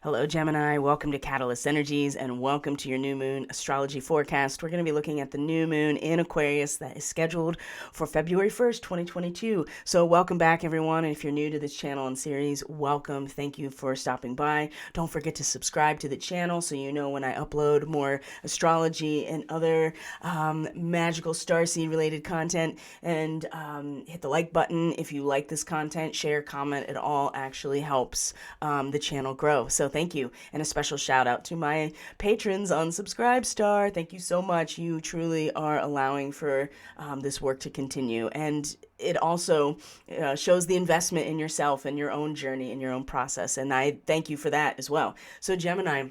Hello, Gemini. Welcome to Catalyst Energies and welcome to your new moon astrology forecast. We're going to be looking at the new moon in Aquarius that is scheduled for February 1st, 2022. So welcome back, everyone. And if you're new to this channel and series, welcome. Thank you for stopping by. Don't forget to subscribe to the channel so you know when I upload more astrology and other magical starseed related content. And hit the like button if you like this content. Share, comment. It all actually helps the channel grow. So thank you. And a special shout out to my patrons on Subscribestar. Thank you so much. You truly are allowing for this work to continue. And it also shows the investment in yourself and your own journey and your own process. And I thank you for that as well. So Gemini,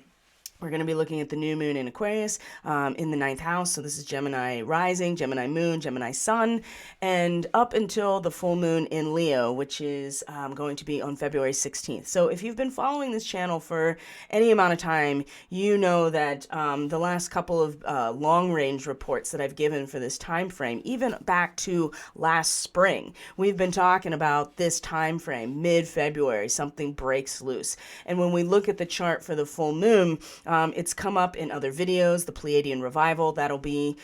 we're going to be looking at the new moon in Aquarius in the 9th house. So this is Gemini rising, Gemini moon, Gemini sun, and up until the full moon in Leo, which is going to be on February 16th. So if you've been following this channel for any amount of time, you know that the last couple of long-range reports that I've given for this time frame, even back to last spring, we've been talking about this time frame, mid-February, something breaks loose. And when we look at the chart for the full moon, it's come up in other videos, the Pleiadian revival. That'll be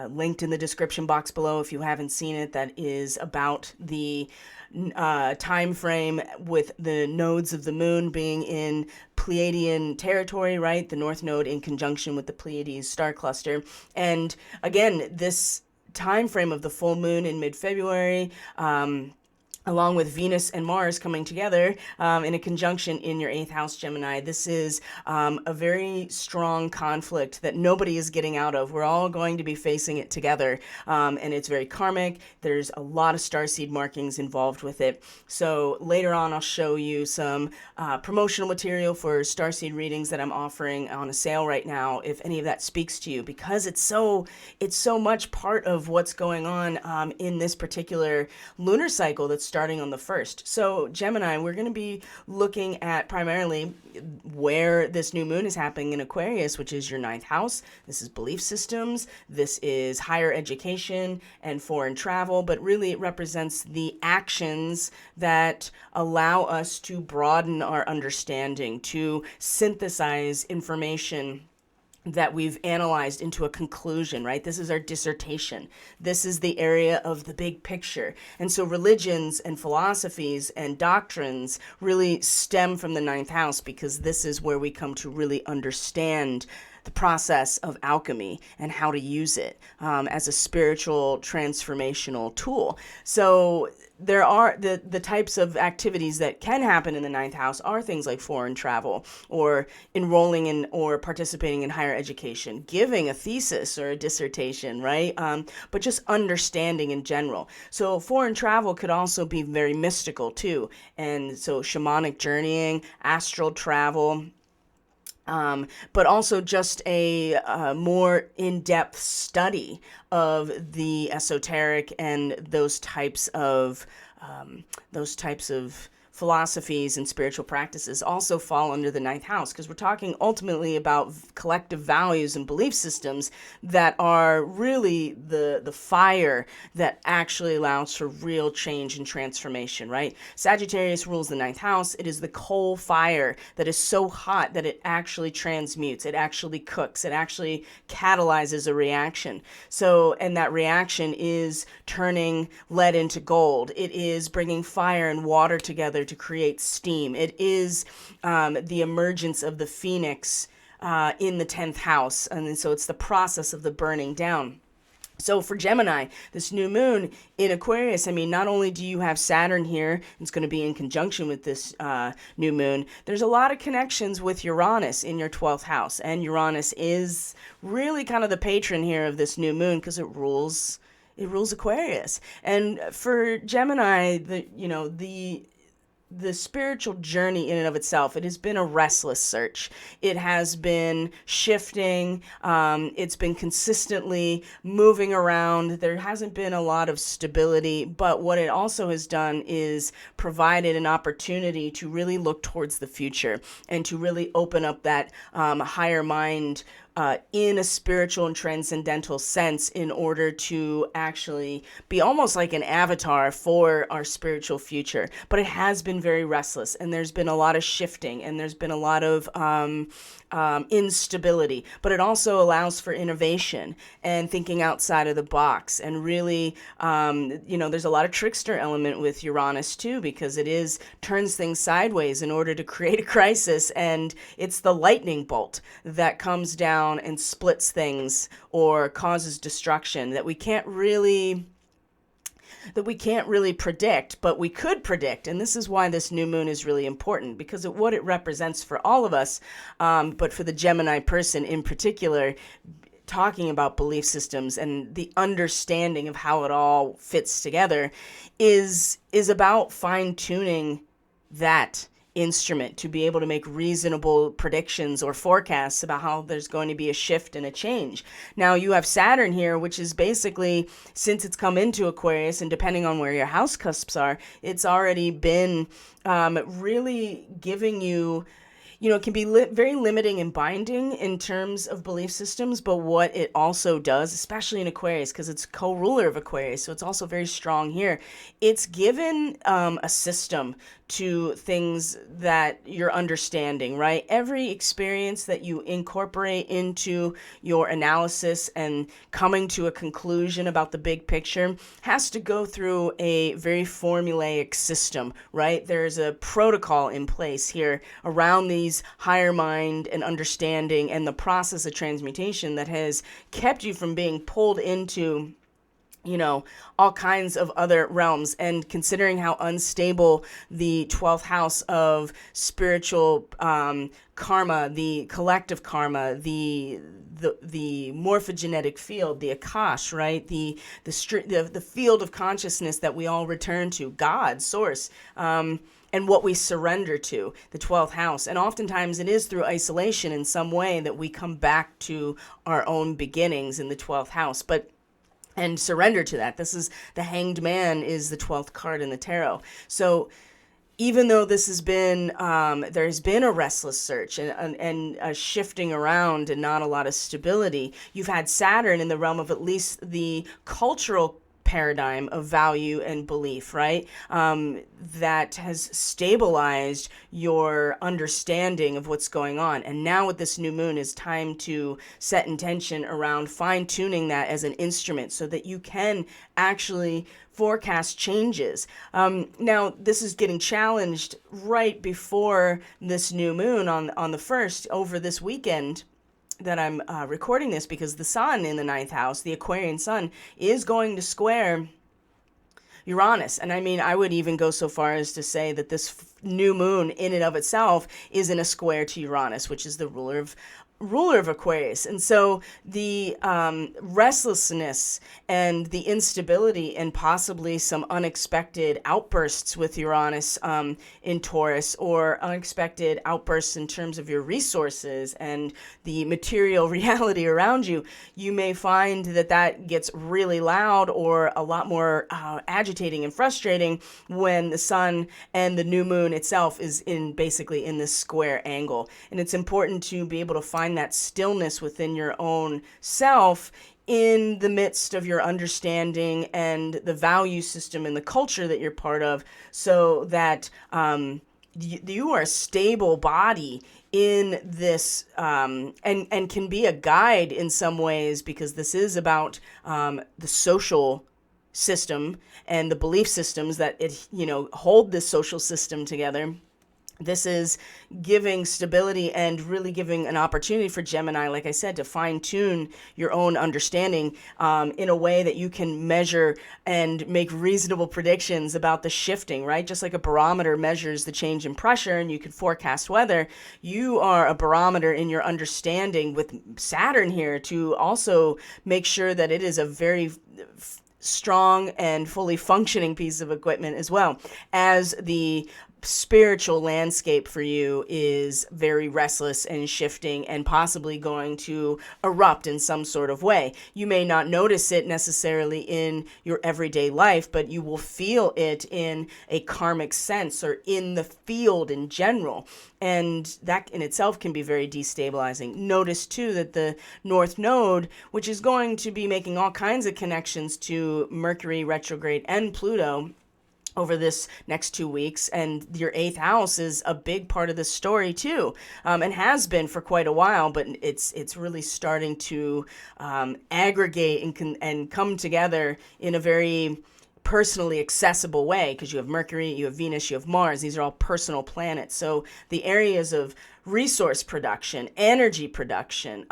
linked in the description box below if you haven't seen it. That is about the time frame with the nodes of the moon being in Pleiadian territory, right? The North Node in conjunction with the Pleiades star cluster. And again, this time frame of the full moon in mid-February, along with Venus and Mars coming together in a conjunction in your 8th house, Gemini. This is a very strong conflict that nobody is getting out of. We're all going to be facing it together, and it's very karmic. There's a lot of starseed markings involved with it. So later on, I'll show you some promotional material for starseed readings that I'm offering on a sale right now, if any of that speaks to you, because it's so much part of what's going on in this particular lunar cycle that's starting on the 1st. So Gemini, we're going to be looking at primarily where this new moon is happening in Aquarius, which is your 9th house. This is belief systems. This is higher education and foreign travel, but really it represents the actions that allow us to broaden our understanding, to synthesize information that we've analyzed into a conclusion, right? This is our dissertation. This is the area of the big picture. And so religions and philosophies and doctrines really stem from the 9th house, because this is where we come to really understand the process of alchemy and how to use it as a spiritual transformational tool. So there are the types of activities that can happen in the 9th house are things like foreign travel, or enrolling in or participating in higher education, giving a thesis or a dissertation, right? But just understanding in general. So foreign travel could also be very mystical too. And so shamanic journeying, astral travel, but also just a more in-depth study of the esoteric and those types of philosophies and spiritual practices also fall under the 9th house, because we're talking ultimately about collective values and belief systems that are really the fire that actually allows for real change and transformation, right? Sagittarius rules the 9th house. It is the coal fire that is so hot that it actually transmutes, it actually cooks, it actually catalyzes a reaction. So, and that reaction is turning lead into gold. It is bringing fire and water together to create steam. It is the emergence of the phoenix in the 10th house. And so it's the process of the burning down. So for Gemini, this new moon in Aquarius, I mean, not only do you have Saturn here, it's going to be in conjunction with this new moon, there's a lot of connections with Uranus in your 12th house. And Uranus is really kind of the patron here of this new moon, because it rules Aquarius. And for Gemini, the spiritual journey in and of itself, it has been a restless search. It has been shifting. It's been consistently moving around. There hasn't been a lot of stability, but what it also has done is provided an opportunity to really look towards the future and to really open up that higher mind in a spiritual and transcendental sense in order to actually be almost like an avatar for our spiritual future. But it has been very restless, and there's been a lot of shifting, and there's been a lot of instability, but it also allows for innovation and thinking outside of the box. And really, there's a lot of trickster element with Uranus too, because it turns things sideways in order to create a crisis. And it's the lightning bolt that comes down and splits things or causes destruction that we can't really predict, but we could predict. And this is why this new moon is really important, because of what it represents for all of us, but for the Gemini person in particular, talking about belief systems and the understanding of how it all fits together is about fine-tuning that instrument to be able to make reasonable predictions or forecasts about how there's going to be a shift and a change. Now you have Saturn here, which is basically, since it's come into Aquarius, and depending on where your house cusps are, it's already been really giving you, it can be very limiting and binding in terms of belief systems, but what it also does, especially in Aquarius, because it's co-ruler of Aquarius, so it's also very strong here, it's given a system to things that you're understanding, right? Every experience that you incorporate into your analysis and coming to a conclusion about the big picture has to go through a very formulaic system, right? There's a protocol in place here around these higher mind and understanding and the process of transmutation that has kept you from being pulled into all kinds of other realms. And considering how unstable the 12th house of spiritual karma, the collective karma, the morphogenetic field, the Akash, right? The field of consciousness that we all return to, God, source, and what we surrender to, the 12th house. And oftentimes it is through isolation in some way that we come back to our own beginnings in the 12th house. And surrender to that. This is the Hanged Man, is the 12th card in the tarot. So even though this has been, there's been a restless search and a shifting around and not a lot of stability, you've had Saturn in the realm of at least the cultural paradigm of value and belief, right? That has stabilized your understanding of what's going on. And now with this new moon is time to set intention around fine-tuning that as an instrument so that you can actually forecast changes. Now, this is getting challenged right before this new moon on the 1st over this weekend that I'm recording this, because the sun in the 9th house, the Aquarian sun, is going to square Uranus. And I mean, I would even go so far as to say that this new moon in and of itself is in a square to Uranus, which is the ruler of Aquarius. And so the restlessness and the instability and possibly some unexpected outbursts with Uranus in Taurus, or unexpected outbursts in terms of your resources and the material reality around you, you may find that gets really loud or a lot more agitating and frustrating when the sun and the new moon itself is basically in this square angle. And it's important to be able to find that stillness within your own self in the midst of your understanding and the value system and the culture that you're part of, so that you are a stable body in this, and can be a guide in some ways, because this is about the social system and the belief systems that hold this social system together. This is giving stability and really giving an opportunity for Gemini, like I said, to fine-tune your own understanding in a way that you can measure and make reasonable predictions about the shifting, right? Just like a barometer measures the change in pressure and you can forecast weather, you are a barometer in your understanding with Saturn here to also make sure that it is a very strong and fully functioning piece of equipment, as well as the spiritual landscape for you is very restless and shifting and possibly going to erupt in some sort of way. You may not notice it necessarily in your everyday life, but you will feel it in a karmic sense or in the field in general. And that in itself can be very destabilizing. Notice too that the North Node, which is going to be making all kinds of connections to Mercury retrograde and Pluto over this next 2 weeks, and your eighth house is a big part of this story too, and has been for quite a while. But it's really starting to aggregate and come together in a very personally accessible way, because you have Mercury, you have Venus, you have Mars. These are all personal planets. So the areas of resource production, energy production,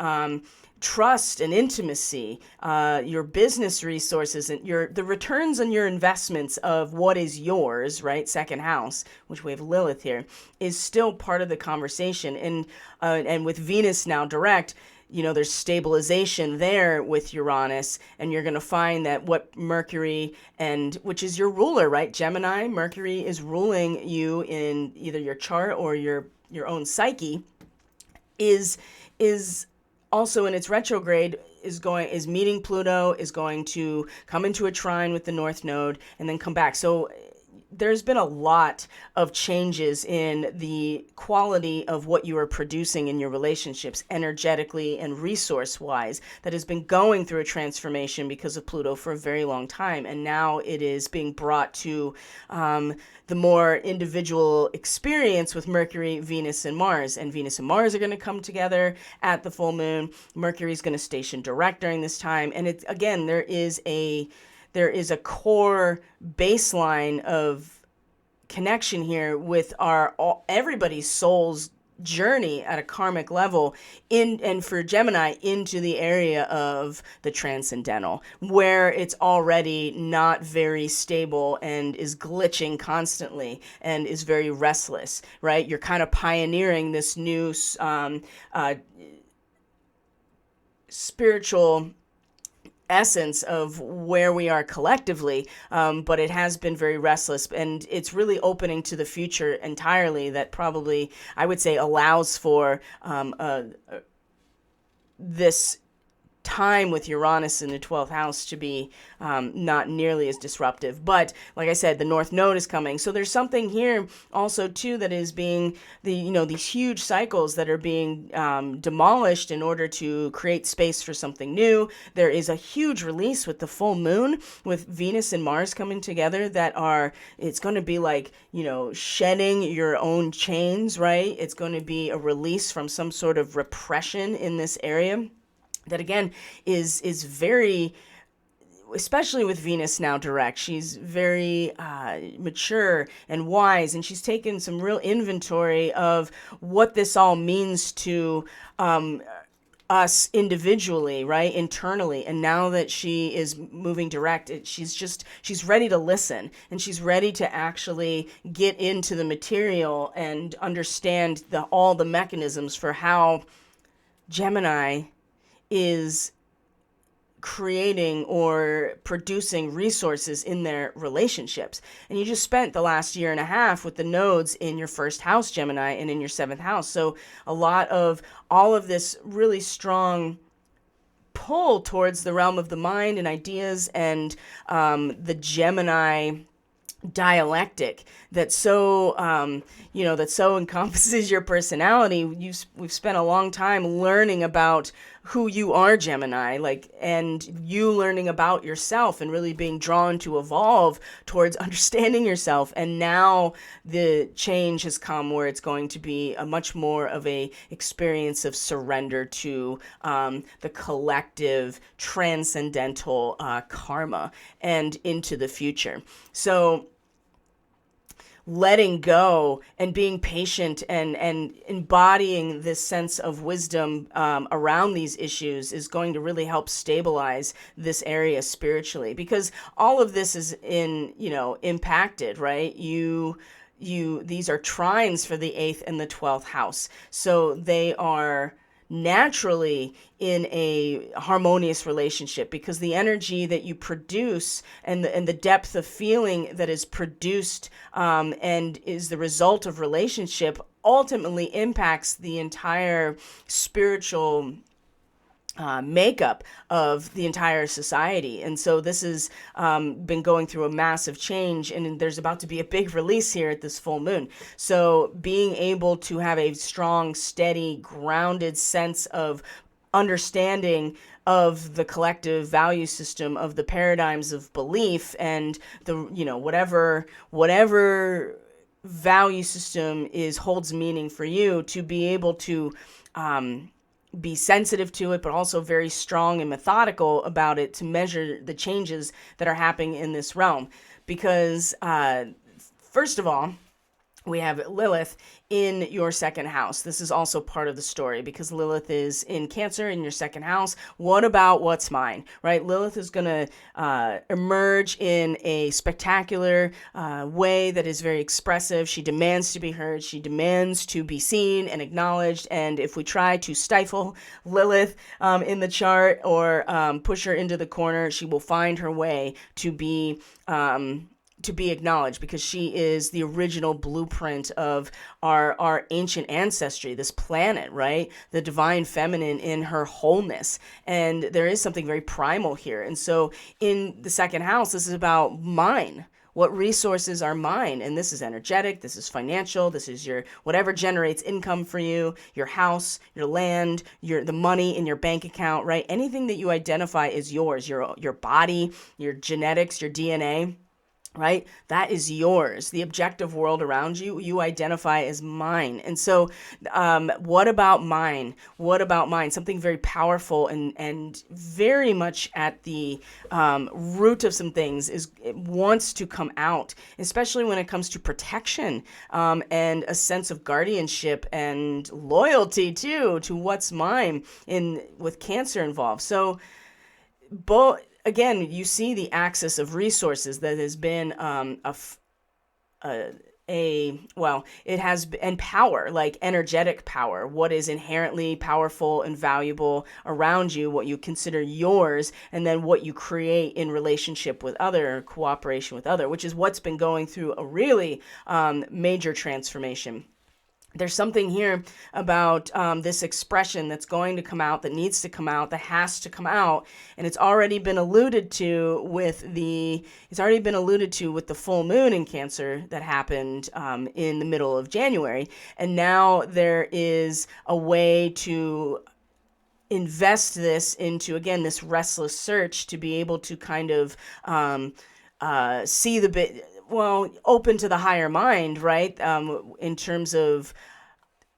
trust and intimacy, your business resources, and the returns on your investments of what is yours, right? Second house, which we have Lilith here, is still part of the conversation. And with Venus now direct, there's stabilization there with Uranus, and you're going to find that what Mercury, which is your ruler, right? Gemini, Mercury is ruling you in either your chart or your own psyche, is also in its retrograde is meeting Pluto, is going to come into a trine with the North Node and then come back. So there's been a lot of changes in the quality of what you are producing in your relationships, energetically and resource-wise, that has been going through a transformation because of Pluto for a very long time. And now it is being brought to the more individual experience with Mercury, Venus, and Mars. And Venus and Mars are going to come together at the full moon. Mercury is going to station direct during this time. And it's, again, there is a core baseline of connection here with everybody's soul's journey at a karmic level, and for Gemini into the area of the transcendental, where it's already not very stable and is glitching constantly and is very restless, right? You're kind of pioneering this new spiritual essence of where we are collectively, but it has been very restless, and it's really opening to the future entirely. That probably, I would say, allows for this time with Uranus in the 12th house to be not nearly as disruptive. But like I said, the North Node is coming. So there's something here also too that is being these huge cycles that are being demolished in order to create space for something new. There is a huge release with the full moon, with Venus and Mars coming together, it's going to be like, shedding your own chains, right? It's going to be a release from some sort of repression in this area. That again is very, especially with Venus now direct, she's very mature and wise, and she's taken some real inventory of what this all means to us individually, right, internally. And now that she is moving direct, she's ready to listen, and she's ready to actually get into the material and understand all the mechanisms for how Gemini is creating or producing resources in their relationships. And you just spent the last year and a half with the nodes in your first house, Gemini, and in your seventh house. So a lot of all of this really strong pull towards the realm of the mind and ideas, and the Gemini dialectic that so encompasses your personality. We've spent a long time learning about who you are, Gemini, and you learning about yourself and really being drawn to evolve towards understanding yourself. And now the change has come where it's going to be a much more of a experience of surrender to the collective transcendental karma and into the future. So letting go and being patient and embodying this sense of wisdom around these issues is going to really help stabilize this area spiritually, because all of this is impacted, right? These are trines for the 8th and the 12th house. So they are naturally in a harmonious relationship, because the energy that you produce and the depth of feeling that is produced and is the result of relationship ultimately impacts the entire spiritual makeup of the entire society. And so this has been going through a massive change, and there's about to be a big release here at this full moon. So being able to have a strong, steady, grounded sense of understanding of the collective value system, of the paradigms of belief, and the, you know, whatever value system holds meaning for you, to be able to be sensitive to it, but also very strong and methodical about it, to measure the changes that are happening in this realm. Because first of all, we have Lilith in your second house. This is also part of the story, because Lilith is in Cancer in your second house. What about what's mine, right? Lilith is going to emerge in a spectacular way that is very expressive. She demands to be heard. She demands to be seen and acknowledged. And if we try to stifle Lilith in the chart, or push her into the corner, she will find her way to be acknowledged, because she is the original blueprint of our ancient ancestry, this planet, right? The divine feminine in her wholeness. And there is something very primal here. And so in the second house, this is about mine. What resources are mine? And this is energetic, this is financial, this is your whatever generates income for you, your house, your land, the money in your bank account, right? Anything that you identify as yours, your body, your genetics, your DNA, right? That is yours. The objective world around you, you identify as mine. And so what about mine? What about mine? Something very powerful and very much at the root of some things it wants to come out, especially when it comes to protection and a sense of guardianship and loyalty too, to what's mine with Cancer involved. So again, you see the axis of resources that has been it has, and power, like energetic power, what is inherently powerful and valuable around you, what you consider yours, and then what you create in relationship with other, cooperation with other, which is what's been going through a really major transformation. There's something here about this expression that's going to come out, that needs to come out, that has to come out, and it's already been alluded to with the full moon in Cancer that happened in the middle of January, and now there is a way to invest this into, again, this restless search to be able to kind of see the bit. Well, open to the higher mind, right? In terms of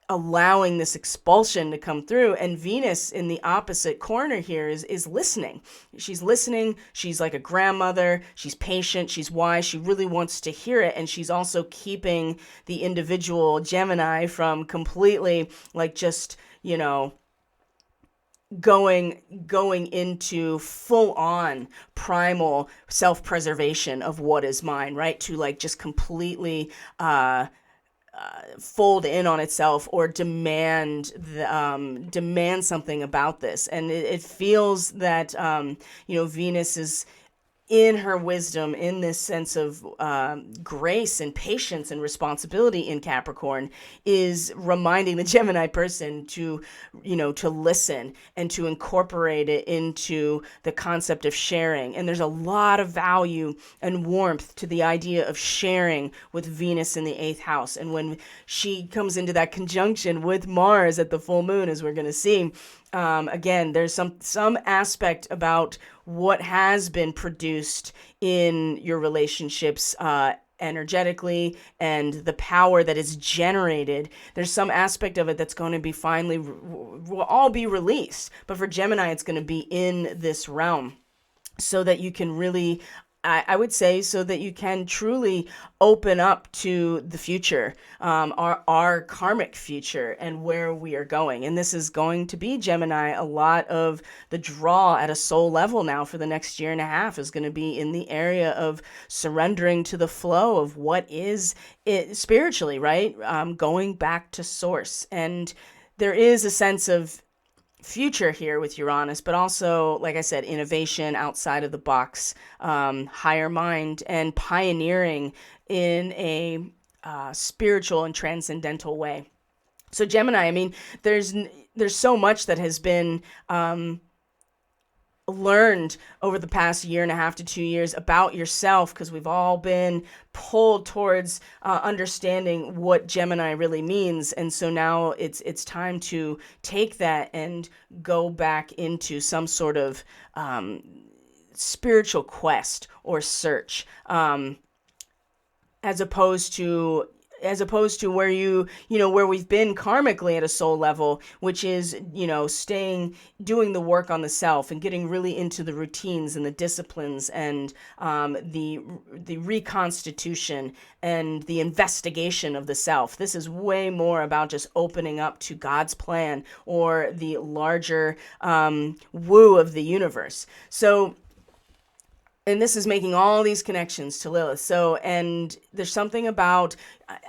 allowing this expulsion to come through. And Venus in the opposite corner here is listening. She's listening. She's like a grandmother. She's patient. She's wise. She really wants to hear it. And she's also keeping the individual Gemini from completely, like, just, you know, going into full-on primal self-preservation of what is mine, right? To, like, just completely fold in on itself, or demand something about this. And it feels that Venus is, in her wisdom, in this sense of grace and patience and responsibility in Capricorn, is reminding the Gemini person to listen and to incorporate it into the concept of sharing. And there's a lot of value and warmth to the idea of sharing with Venus in the 8th house. And when she comes into that conjunction with Mars at the full moon, as we're going to see, again, there's some aspect about what has been produced in your relationships energetically, and the power that is generated. There's some aspect of it that's going to be will all be released. But for Gemini, it's going to be in this realm, so that you can really, I would say, so that you can truly open up to the future, our karmic future, and where we are going. And this is going to be, Gemini, a lot of the draw at a soul level now for the next year and a half is going to be in the area of surrendering to the flow of what is it spiritually, right? Going back to source. And there is a sense of future here with Uranus, but also, like I said, innovation outside of the box, higher mind, and pioneering in a spiritual and transcendental way. So Gemini, I mean, there's so much that has been learned over the past year and a half to 2 years about yourself, because we've all been pulled towards understanding what Gemini really means. And so now it's time to take that and go back into some sort of spiritual quest or search, as opposed to where where we've been karmically at a soul level, which is, doing the work on the self and getting really into the routines and the disciplines and the reconstitution and the investigation of the self. This is way more about just opening up to God's plan or the larger woo of the universe. So, and this is making all these connections to Lilith. So, and there's something about,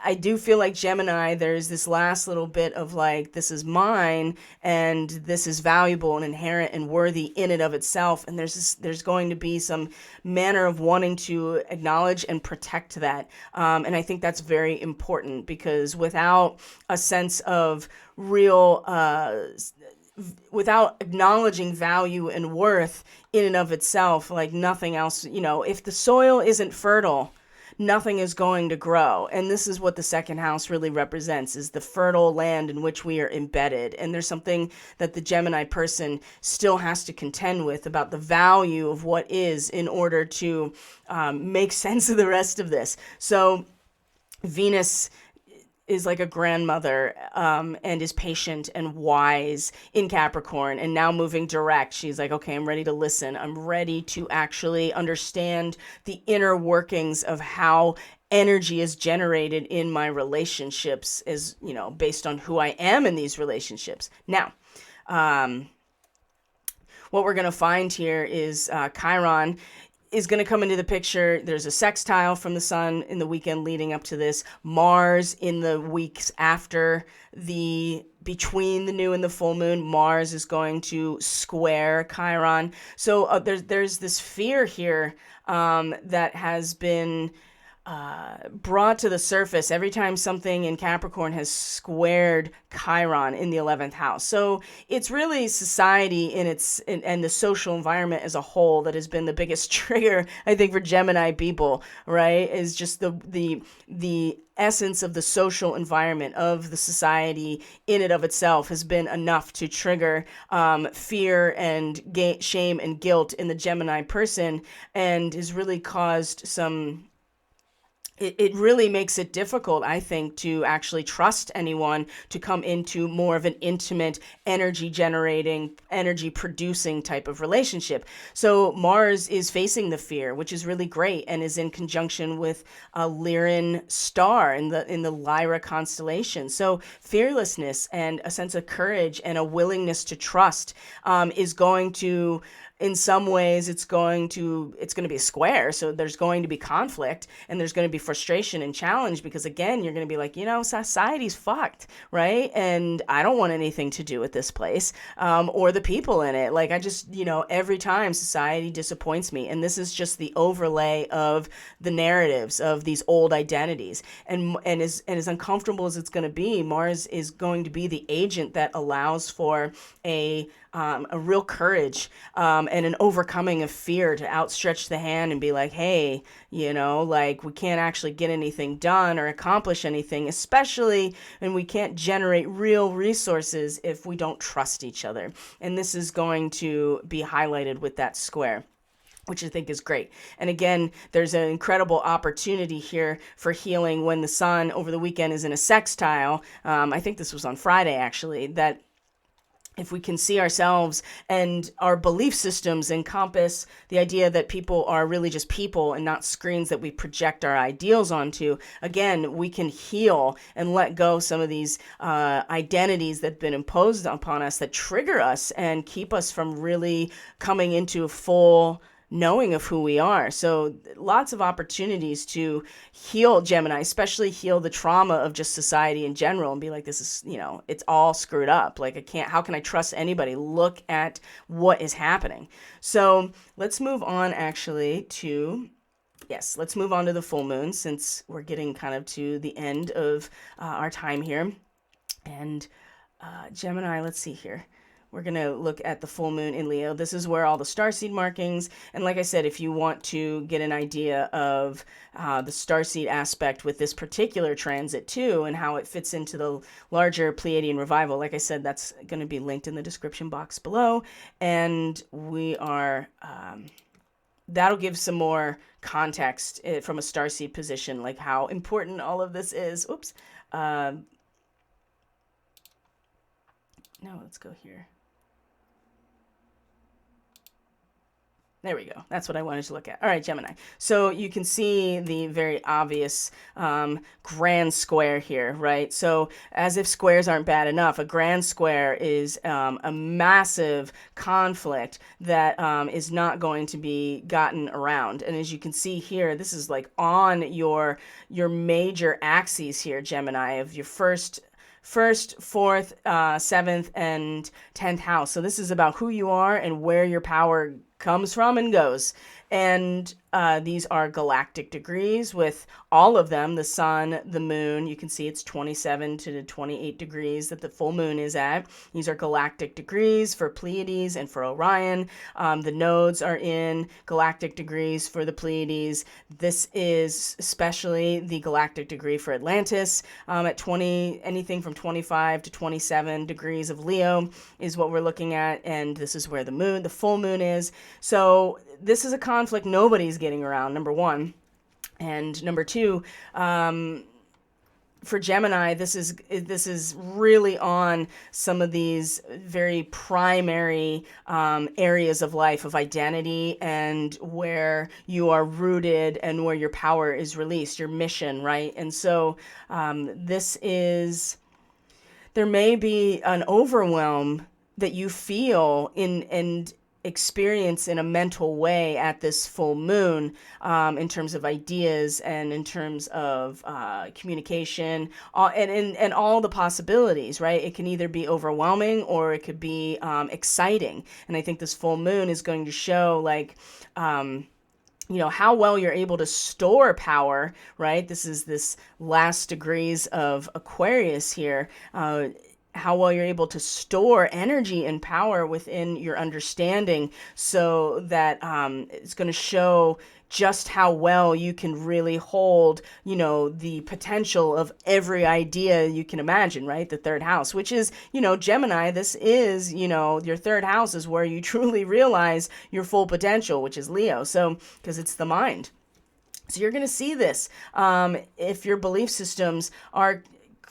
I do feel like Gemini, there's this last little bit of like, this is mine and this is valuable and inherent and worthy in and of itself. And there's going to be some manner of wanting to acknowledge and protect that. And I think that's very important, because without a sense of real, without acknowledging value and worth in and of itself, like nothing else, if the soil isn't fertile, nothing is going to grow. And this is what the second house really represents, is the fertile land in which we are embedded. And there's something that the Gemini person still has to contend with about the value of what is, in order to make sense of the rest of this. So Venus is like a grandmother, and is patient and wise in Capricorn, and now moving direct. She's like, okay, I'm ready to listen. I'm ready to actually understand the inner workings of how energy is generated in my relationships, as based on who I am in these relationships. Now, what we're going to find here is Chiron is going to come into the picture. There's a sextile from the sun in the weekend leading up to this. Mars in the weeks after between the new and the full moon, Mars is going to square Chiron. So there's this fear here that has been brought to the surface every time something in Capricorn has squared Chiron in the 11th house. So it's really society and the social environment as a whole that has been the biggest trigger, I think, for Gemini people, right? Is just the essence of the social environment of the society in and of itself has been enough to trigger fear and shame and guilt in the Gemini person, and has really caused some. It really makes it difficult, I think, to actually trust anyone to come into more of an intimate, energy generating, energy producing type of relationship. So Mars is facing the fear, which is really great, and is in conjunction with a Lyran star in the Lyra constellation. So fearlessness and a sense of courage and a willingness to trust is going to, in some ways, it's going to be a square. So there's going to be conflict, and there's going to be frustration and challenge, because again, you're going to be like, society's fucked, right? And I don't want anything to do with this place, or the people in it. Like, I just, every time society disappoints me, and this is just the overlay of the narratives of these old identities. And as uncomfortable as it's going to be, Mars is going to be the agent that allows for a real courage and an overcoming of fear to outstretch the hand and be like, hey, like, we can't actually get anything done or accomplish anything, especially when we can't generate real resources if we don't trust each other. And this is going to be highlighted with that square, which I think is great. And again, there's an incredible opportunity here for healing when the sun over the weekend is in a sextile. I think this was on Friday, actually, that if we can see ourselves and our belief systems encompass the idea that people are really just people and not screens that we project our ideals onto, again, we can heal and let go some of these identities that have been imposed upon us that trigger us and keep us from really coming into full knowing of who we are. So lots of opportunities to heal Gemini, especially heal the trauma of just society in general and be like, this is, it's all screwed up. Like how can I trust anybody? Look at what is happening. So let's move on actually to, yes, let's move on to the full moon since we're getting kind of to the end of our time here. And Gemini, let's see here. We're going to look at the full moon in Leo. This is where all the starseed markings, and like I said, if you want to get an idea of the starseed aspect with this particular transit too, and how it fits into the larger Pleiadian revival, like I said, that's going to be linked in the description box below. And we are, that'll give some more context from a starseed position, like how important all of this is. Oops. No, let's go here. There we go. That's what I wanted to look at. All right, Gemini. So you can see the very obvious grand square here, right? So as if squares aren't bad enough, a grand square is a massive conflict that is not going to be gotten around. And as you can see here, this is like on your major axes here, Gemini, of your first, fourth, seventh, and 10th house. So this is about who you are and where your power comes from and goes. And these are galactic degrees with all of them, the sun, the moon. You can see it's 27 to 28 degrees that the full moon is at. These are galactic degrees for Pleiades and for Orion. The nodes are in galactic degrees for the Pleiades. This is especially the galactic degree for Atlantis at 20, anything from 25 to 27 degrees of Leo is what we're looking at. And this is where the full moon is. So this is a conflict nobody's getting around, number one. And number two, for Gemini, this is really on some of these very primary areas of life, of identity, and where you are rooted and where your power is released, your mission, right? And so there may be an overwhelm that you feel and experience in a mental way at this full moon, in terms of ideas and in terms of communication, and all the possibilities, right? It can either be overwhelming or it could be exciting. And I think this full moon is going to show like, how well you're able to store power, right? This last degrees of Aquarius here. How well you're able to store energy and power within your understanding, so that it's going to show just how well you can really hold, the potential of every idea you can imagine, right? The third house, which is, Gemini, this is, your third house is where you truly realize your full potential, which is Leo. So, because it's the mind. So you're going to see this if your belief systems are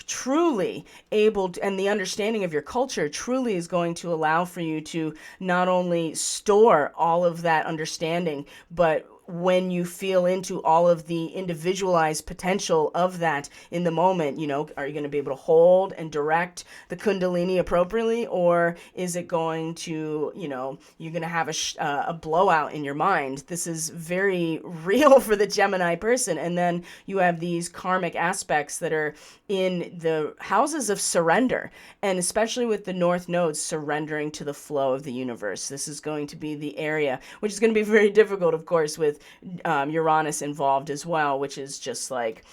truly able to, and the understanding of your culture truly is going to allow for you to not only store all of that understanding, but when you feel into all of the individualized potential of that in the moment, are you going to be able to hold and direct the Kundalini appropriately? Or is it going to, you're going to have a blowout in your mind? This is very real for the Gemini person. And then you have these karmic aspects that are in the houses of surrender, and especially with the North Node surrendering to the flow of the universe. This is going to be the area, which is going to be very difficult, of course, with Uranus involved as well, which is just like,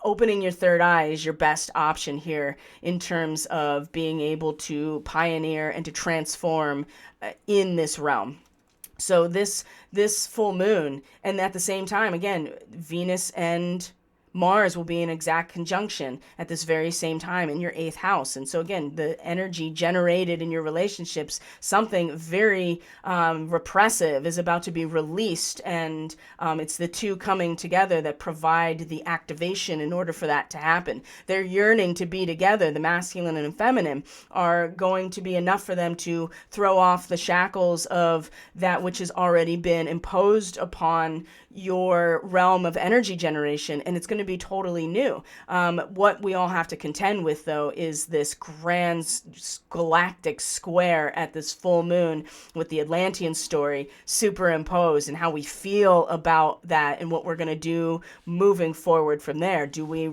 opening your third eye is your best option here in terms of being able to pioneer and to transform in this realm. So this full moon, and at the same time, again, Venus and Mars will be in exact conjunction at this very same time in your 8th house. And so again, the energy generated in your relationships, something very repressive is about to be released. And it's the two coming together that provide the activation in order for that to happen. They're yearning to be together. The masculine and feminine are going to be enough for them to throw off the shackles of that which has already been imposed upon your realm of energy generation. And it's going to to be totally new. What we all have to contend with, though, is this grand galactic square at this full moon with the Atlantean story superimposed, and how we feel about that and what we're going to do moving forward from there. Do we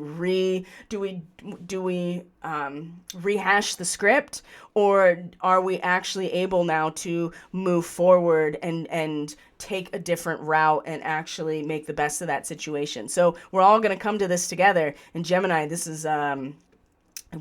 rehash the script, or are we actually able now to move forward and take a different route and actually make the best of that situation? So we're all going to come to this together. And Gemini, this is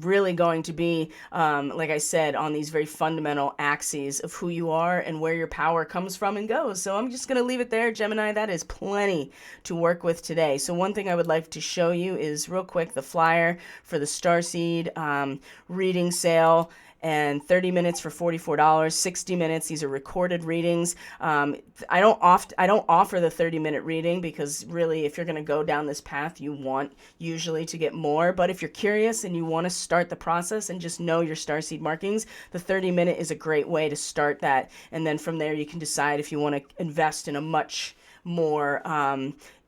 really going to be, like I said, on these very fundamental axes of who you are and where your power comes from and goes. So I'm just going to leave it there, Gemini. That is plenty to work with today. So one thing I would like to show you is real quick the flyer for the Starseed reading sale. And 30 minutes for $44, 60 minutes. These are recorded readings. I don't offer the 30-minute reading because really, if you're going to go down this path, you want usually to get more. But if you're curious and you want to start the process and just know your starseed markings, the 30-minute is a great way to start that. And then from there, you can decide if you want to invest in a much more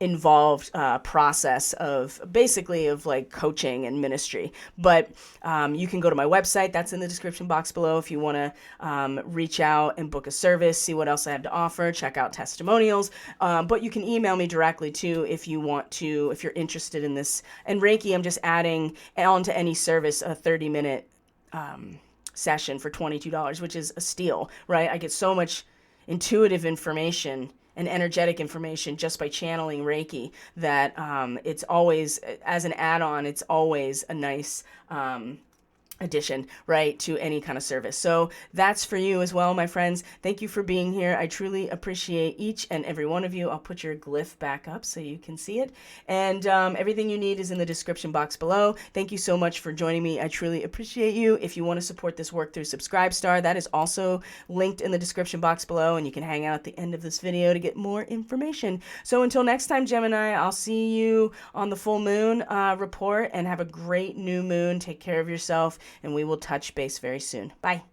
involved process of basically of like coaching and ministry. But you can go to my website. That's in the description box below if you want to reach out and book a service, see what else I have to offer, check out testimonials. But you can email me directly too if you want to, if you're interested in this. And Reiki, I'm just adding onto any service a 30-minute session for $22, which is a steal, right? I get so much intuitive information and energetic information just by channeling Reiki that it's always, as an add-on, it's always a nice addition, right, to any kind of service. So that's for you as well, my friends. Thank you for being here. I truly appreciate each and every one of you. I'll put your glyph back up so you can see it. And everything you need is in the description box below. Thank you so much for joining me. I truly appreciate you. If you want to support this work through Subscribestar, that is also linked in the description box below, and you can hang out at the end of this video to get more information. So until next time, Gemini, I'll see you on the full moon report, and have a great new moon. Take care of yourself, and we will touch base very soon. Bye.